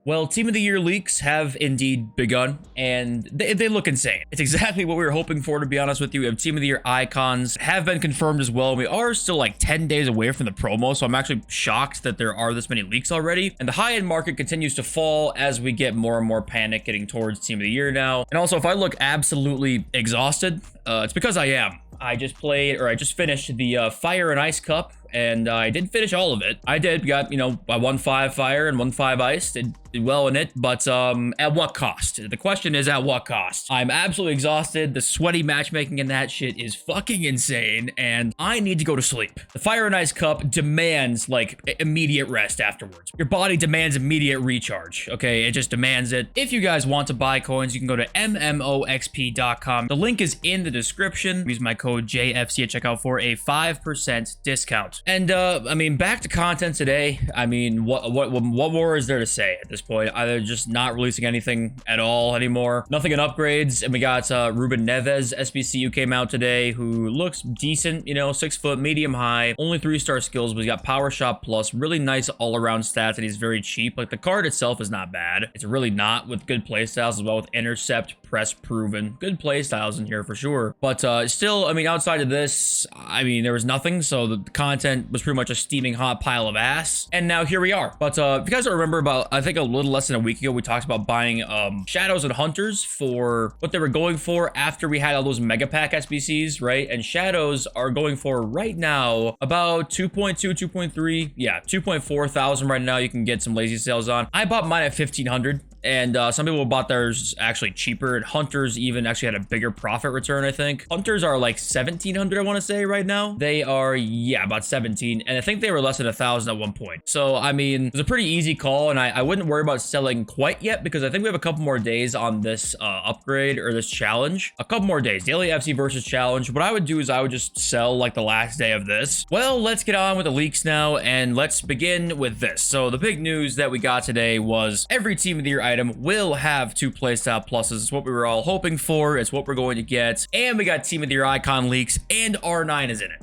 Well, Team of the Year leaks have indeed begun, and they look insane. It's exactly what we were hoping for, to be honest with you. We have Team of the Year icons have been confirmed as well. We are still like 10 days away from the promo, so I'm actually shocked that there are this many leaks already. And the high-end market continues to fall as we get more and more panic getting towards Team of the Year now. And also, if I look absolutely exhausted, it's because I am. I just finished the Fire and Ice Cup, and I did finish all of it. I got, I won 5 fire and won 5 ice, did well in it, but at what cost? The question is, at what cost? I'm absolutely exhausted. The sweaty matchmaking in that shit is fucking insane, and I need to go to sleep. The Fire and Ice Cup demands, like, immediate rest afterwards. Your body demands immediate recharge, okay? It just demands it. If you guys want to buy coins, you can go to MMOXP.com. The link is in the description. Use my code JFC at checkout for a 5% discount. And, I mean, back to content today. I mean, what more is there to say at this point? Either just not releasing anything at all anymore, nothing in upgrades, and we got Ruben Neves SBC who came out today, who looks decent, 6 foot, medium high, only 3-star skills, but he's got power shot plus, really nice all-around stats, and he's very cheap. Like, the card itself is not bad. It's really not, with good playstyles as well, with intercept, press proven, good playstyles in here for sure. But still, I mean, outside of this, I mean, there was nothing, so the content was pretty much a steaming hot pile of ass, and now here we are. But if you guys don't remember, about I think a little less than a week ago, we talked about buying Shadows and Hunters for what they were going for after we had all those mega pack SBCs, right? And Shadows are going for right now about 2.2, 2.3, yeah, 2.4 thousand right now. You can get some lazy sales on. I bought mine at 1,500. And some people bought theirs actually cheaper, and Hunters even actually had a bigger profit return, I think. Hunters are like 1,700, I want to say, right now. They are, yeah, about 17, and I think they were less than 1,000 at one point. So, I mean, it was a pretty easy call, and I wouldn't worry about selling quite yet, because I think we have a couple more days on this upgrade, or this challenge. A couple more days, Daily FC versus challenge. What I would do is I would just sell like the last day of this. Well, let's get on with the leaks now, and let's begin with this. So, the big news that we got today was every Team of the Year item will have 2 playstyle pluses. It's what we were all hoping for. It's what we're going to get. And we got Team of the Year icon leaks, and R9 is in it.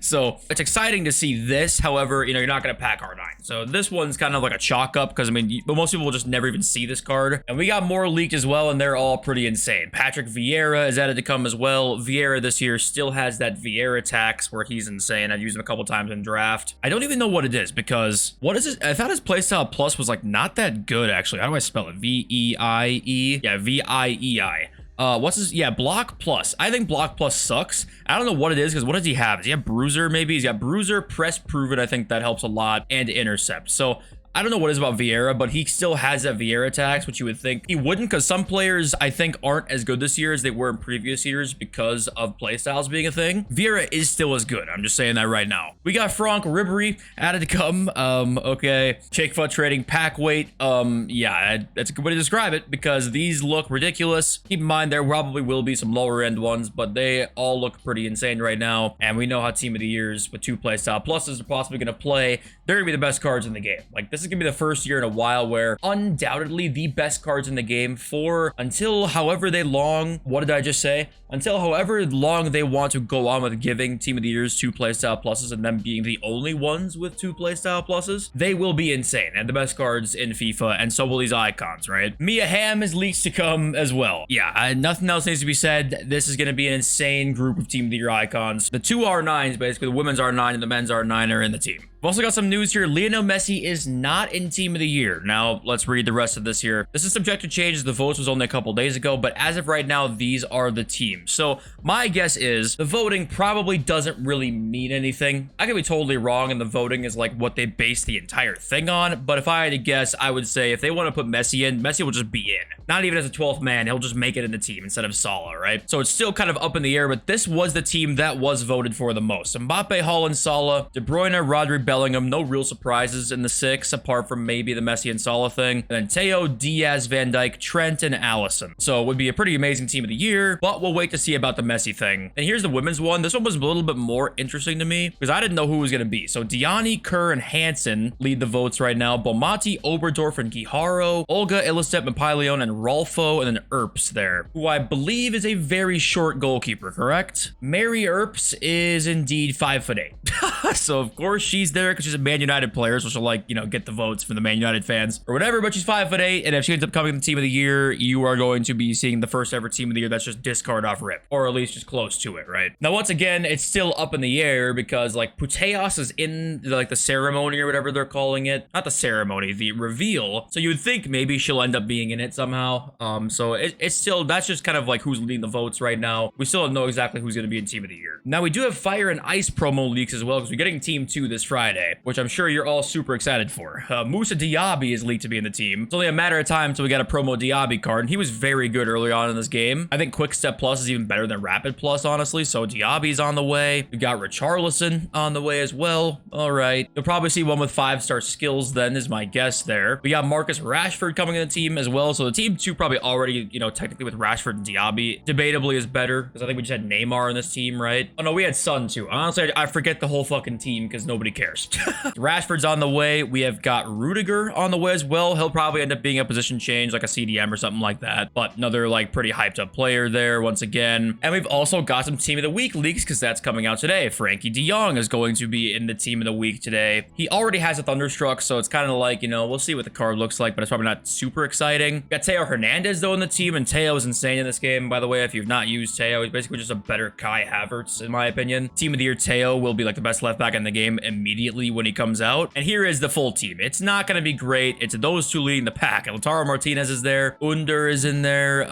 So it's exciting to see this. However, you're not going to pack R9. So this one's kind of like a chalk up, because I mean, but most people will just never even see this card. And we got more leaked as well, and they're all pretty insane. Patrick Vieira is added to come as well. Vieira this year still has that Vieira tax where he's insane. I've used him a couple times in draft. I don't even know what it is, because what is this? I thought his playstyle plus was like not that good, actually. How do I spell it? V-E-I-E? Yeah, V-I-E-I. What's his, yeah, block plus. I think block plus sucks. I don't know what it is, because what does he have? Does he have bruiser maybe? He's got bruiser, press proven, I think that helps a lot, and intercept. So I don't know what it is about Vieira, but he still has that Vieira tax, which you would think he wouldn't, because some players, I think, aren't as good this year as they were in previous years because of playstyles being a thing. Vieira is still as good. I'm just saying that right now. We got Franck Ribéry added to come. Okay. Shake foot trading, pack weight. Yeah, that's a good way to describe it, because these look ridiculous. Keep in mind, there probably will be some lower end ones, but they all look pretty insane right now. And we know how Team of the Years with 2 playstyle pluses are possibly going to play. They're going to be the best cards in the game. Like, this is gonna be the first year in a while where undoubtedly the best cards in the game for until however long, what did I just say? Until however long they want to go on with giving Team of the Year's 2 playstyle pluses and them being the only ones with 2 playstyle pluses, they will be insane and the best cards in FIFA, and so will these icons, right? Mia Hamm is leaks to come as well. Yeah, nothing else needs to be said. This is gonna be an insane group of Team of the Year icons. The 2 R9s, basically the women's R9 and the men's R9 are in the team. We've also got some news here. Lionel Messi is not in Team of the Year. Now, let's read the rest of this here. This is subject to change. The votes was only a couple days ago, but as of right now, these are the teams. So my guess is the voting probably doesn't really mean anything. I could be totally wrong, and the voting is like what they base the entire thing on. But if I had to guess, I would say if they want to put Messi in, Messi will just be in. Not even as a 12th man. He'll just make it in the team instead of Salah, right? So it's still kind of up in the air, but this was the team that was voted for the most. Mbappe, Haaland, Salah, De Bruyne, Rodri, Bellingham. No real surprises in the 6, apart from maybe the Messi and Salah thing. And then Teo, Diaz, Van Dijk, Trent, and Allison. So it would be a pretty amazing Team of the Year, but we'll wait to see about the Messi thing. And here's the women's one. This one was a little bit more interesting to me, because I didn't know who it was going to be. So Diani, Kerr, and Hansen lead the votes right now. Bomati, Oberdorf, and Guijaro, Olga, Illicet, Mapailion, and Rolfo, and then Earps there, who I believe is a very short goalkeeper, correct? Mary Earps is indeed 5'8". So of course she's there because she's a Man United player, so she'll like, you know, get the votes from the Man United fans or whatever, but she's 5'8", and if she ends up coming the team of the year, you are going to be seeing the first ever team of the year that's just discard off rip, or at least just close to it, right? Now, once again, it's still up in the air because like Puteos is in like the ceremony or whatever they're calling it. Not the ceremony, the reveal. So you would think maybe she'll end up being in it somehow. So it's still, that's just kind of like who's leading the votes right now. We still don't know exactly who's going to be in team of the year. Now, we do have Fire and Ice promo leaks as well because we're getting team 2 this Friday, which I'm sure you're all super excited for. Musa Diaby is leaked to be in the team. It's only a matter of time until we get a promo Diaby card, and he was very good early on in this game. I think Quick Step Plus is even better than Rapid Plus, honestly, so Diaby's on the way. We got Richarlison on the way as well. All right. You'll probably see one with 5-star skills then, is my guess there. We got Marcus Rashford coming in the team as well, so the team 2 probably already, you know, technically with Rashford and Diaby, debatably is better, because I think we just had Neymar in this team, right? Oh no, we had Son too. Honestly, I forget the whole fucking team because nobody cares. Rashford's on the way. We have got Rudiger on the way as well. He'll probably end up being a position change, like a CDM or something like that, but another like pretty hyped up player there once again. And we've also got some team of the week leaks because that's coming out today. Frankie de Jong is going to be in the team of the week today. He already has a Thunderstruck, so it's kind of like, you know, we'll see what the card looks like, but it's probably not super exciting. We got Teo Hernandez though in the team, and Teo is insane in this game, by the way. If you've not used Teo, he's basically just a better Kai Havertz in my opinion. Team of the year Teo will be like the best left back in the game immediately when he comes out. And here is the full team. It's not going to be great. It's those two leading the pack. Lautaro Martinez is there. Under is in there.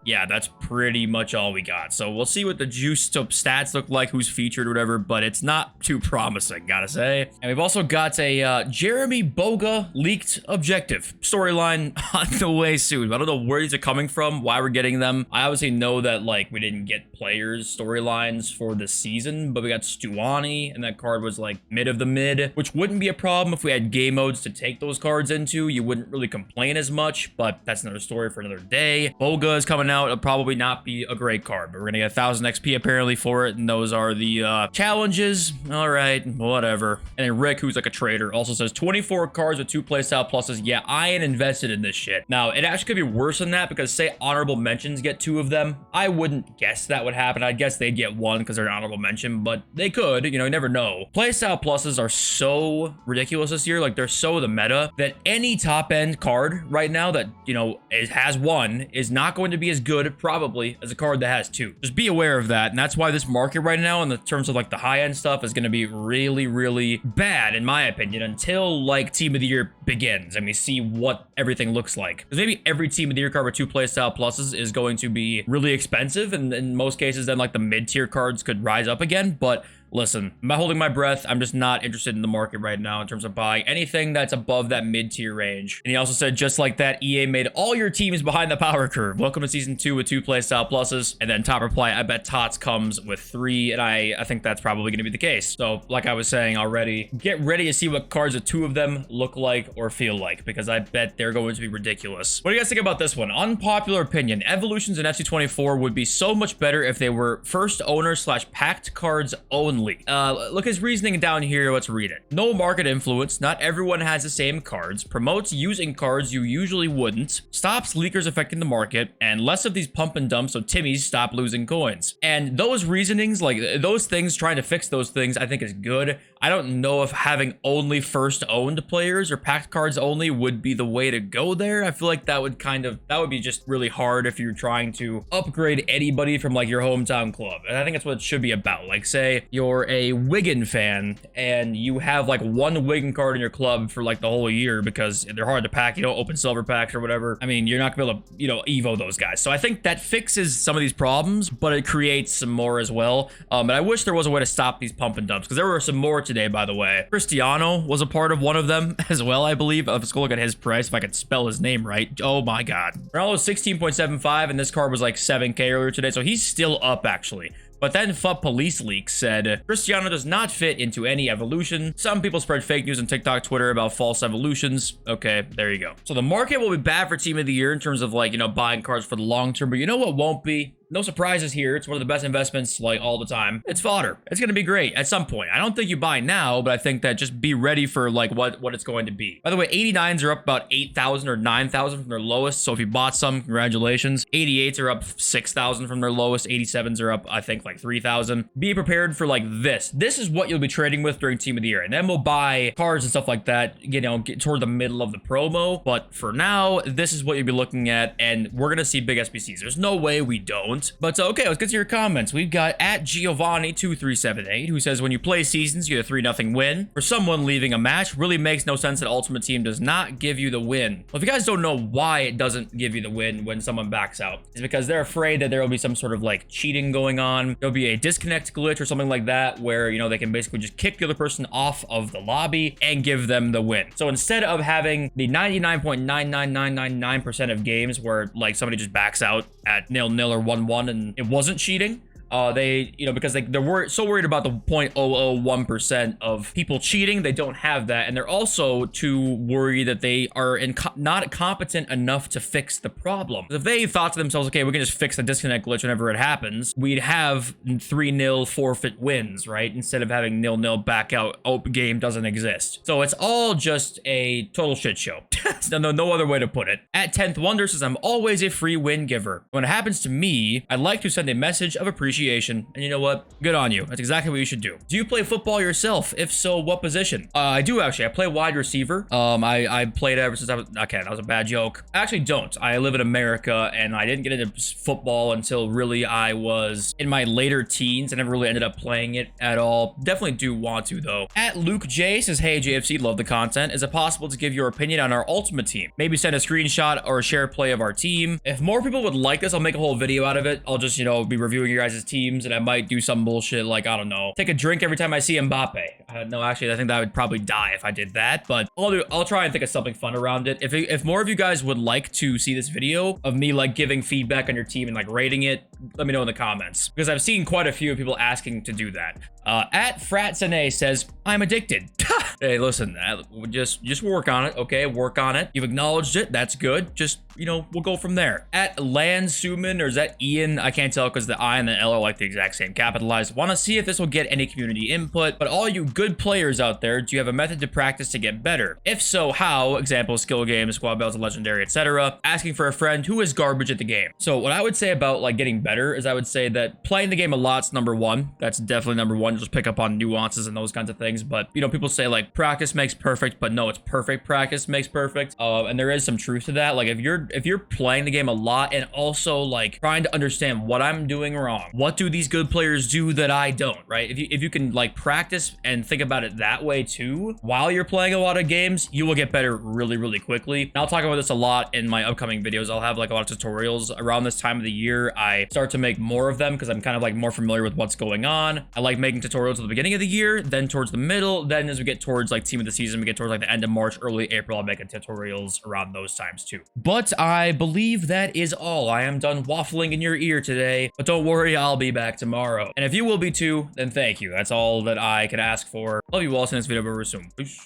Yeah, that's pretty much all we got. So we'll see what the juiced up stats look like, who's featured or whatever, but it's not too promising, gotta say. And we've also got a Jeremy Boga leaked objective storyline on the way soon. I don't know where these are coming from, why we're getting them. I obviously know that like we didn't get players storylines for the season, but we got Stuani, and that card was like mid of the mid, which wouldn't be a problem if we had game modes to take those cards into. You wouldn't really complain as much, but that's another story for another day. Boga is coming out. It'll probably not be a great card, but we're gonna get 1000 XP apparently for it, and those are the challenges. All right, whatever. And then Rick, who's like a trader, also says 24 cards with 2 playstyle pluses. Yeah, I ain't invested in this shit. Now, it actually could be worse than that because say honorable mentions get 2 of them. I wouldn't guess that would happen. I'd guess they'd get 1 because they're an honorable mention, but they could, you know, you never know. Playstyle pluses are so ridiculous this year. Like, they're so the meta that any top end card right now that, you know, has 1 is not going to be as good probably as a card that has 2. Just be aware of that. And that's why this market right now in the terms of like the high end stuff is going to be really, really bad in my opinion until like team of the year begins and we see what everything looks like. Because maybe every team of the year card with 2 playstyle pluses is going to be really expensive, and in most cases then like the mid-tier cards could rise up again. But listen, I'm not holding my breath. I'm just not interested in the market right now in terms of buying anything that's above that mid-tier range. And he also said, just like that, EA made all your teams behind the power curve. Welcome to season 2 with 2 playstyle pluses. And then top reply, I bet TOTS comes with 3. And I think that's probably going to be the case. So like I was saying already, get ready to see what cards with 2 of them look like or feel like, because I bet they're going to be ridiculous. What do you guys think about this one? Unpopular opinion. Evolutions in FC24 would be so much better if they were first owner / packed cards only. Look his reasoning down here. Let's read it. No market influence. Not everyone has the same cards. Promotes using cards you usually wouldn't. Stops leakers affecting the market. And less of these pump and dump so Timmies stop losing coins. And those reasonings, like those things, trying to fix those things, I think is good. I don't know if having only first owned players or packed cards only would be the way to go there. I feel like that would be just really hard if you're trying to upgrade anybody from like your hometown club. And I think that's what it should be about. Like say you're a Wigan fan and you have like 1 Wigan card in your club for like the whole year because they're hard to pack, you don't open silver packs or whatever. I mean, you're not gonna be able to, you know, evo those guys. So I think that fixes some of these problems, but it creates some more as well. And I wish there was a way to stop these pump and dumps, because there were some more today, by the way. Cristiano was a part of one of them as well, I believe. Let's go look at his price if I could spell his name right. Oh my god. Ronaldo's 16.75 and this card was like 7k earlier today, so he's still up actually. But then FUT Police Leak said, Cristiano does not fit into any evolution. Some people spread fake news on TikTok, Twitter about false evolutions. Okay, there you go. So the market will be bad for team of the year in terms of like, you know, buying cards for the long term, but you know what won't be? No surprises here. It's one of the best investments like all the time. It's fodder. It's going to be great at some point. I don't think you buy now, but I think that just be ready for like what it's going to be. By the way, 89s are up about 8,000 or 9,000 from their lowest. So if you bought some, congratulations. 88s are up 6,000 from their lowest. 87s are up, I think, like 3,000. Be prepared for like this. This is what you'll be trading with during Team of the Year. And then we'll buy cards and stuff like that, you know, get toward the middle of the promo. But for now, this is what you'll be looking at. And we're going to see big SBCs. There's no way we don't. But okay, let's get to your comments. We've got at Giovanni2378, who says, when you play seasons, you get a 3-0 win. For someone leaving a match, really makes no sense that Ultimate Team does not give you the win. Well, if you guys don't know why it doesn't give you the win when someone backs out, it's because they're afraid that there will be some sort of like cheating going on. There'll be a disconnect glitch or something like that where, you know, they can basically just kick the other person off of the lobby and give them the win. So instead of having the 99.99999% of games where like somebody just backs out at 0-0 or 1-1 and it wasn't cheating, they, you know, because they're so worried about the 0.001% of people cheating, they don't have that. And they're also too worried that they are not competent enough to fix the problem. If they thought to themselves, okay, we can just fix the disconnect glitch whenever it happens, we'd have 3-0 forfeit wins, right? Instead of having 0-0 back out, game doesn't exist. So it's all just a total shit show. No other way to put it. At 10th Wonder says, I'm always a free win giver. When it happens to me, I like to send a message of appreciation. And you know what? Good on you. That's exactly what you should do. Do you play football yourself? If so, what position? I do actually. I play wide receiver. I played ever since I was... Okay, that was a bad joke. I actually don't. I live in America and I didn't get into football until really I was in my later teens. I never really ended up playing it at all. Definitely do want to though. At Luke J says, hey JFC, love the content. Is it possible to give your opinion on our ultimate team? Maybe send a screenshot or a share play of our team. If more people would like this, I'll make a whole video out of it. I'll just, you know, be reviewing your guys' teams, and I might do some bullshit like, I don't know, take a drink every time I see Mbappe. No, actually, I think that would probably die if I did that, but I'll try and think of something fun around it. If more of you guys would like to see this video of me like giving feedback on your team and like rating it, let me know in the comments, because I've seen quite a few people asking to do that. At Fratsene says, I'm addicted. Hey, listen, just work on it, okay? Work on it. You've acknowledged it. That's good. Just, you know, we'll go from there. At Lan Suman, or is that Ian? I can't tell because the I and the L are like the exact same capitalized. Want to see if this will get any community input, but all you good players out there, do you have a method to practice to get better? If so, how? Example, skill games, squad battles, legendary, etc. Asking for a friend who is garbage at the game. So what I would say about like getting better is I would say that playing the game a lot's number one. That's definitely number one. Just pick up on nuances and those kinds of things. But, you know, people say like practice makes perfect, but no, it's perfect practice makes perfect. And there is some truth to that. Like if you're playing the game a lot and also like trying to understand what I'm doing wrong, what do these good players do that I don't, right? If you can like practice and think about it that way too, while you're playing a lot of games, you will get better really, really quickly. And I'll talk about this a lot in my upcoming videos. I'll have like a lot of tutorials around this time of the year. I start to make more of them because I'm kind of like more familiar with what's going on. I like making tutorials at the beginning of the year, then towards the middle, then as we get towards like team of the season, we get towards like the end of March, early April, I'll make tutorials around those times too. But I believe that is all. I am done waffling in your ear today, but don't worry, I'll be back tomorrow. And if you will be too, then thank you. That's all that I can ask for. Love you all. See you next video very soon. Peace.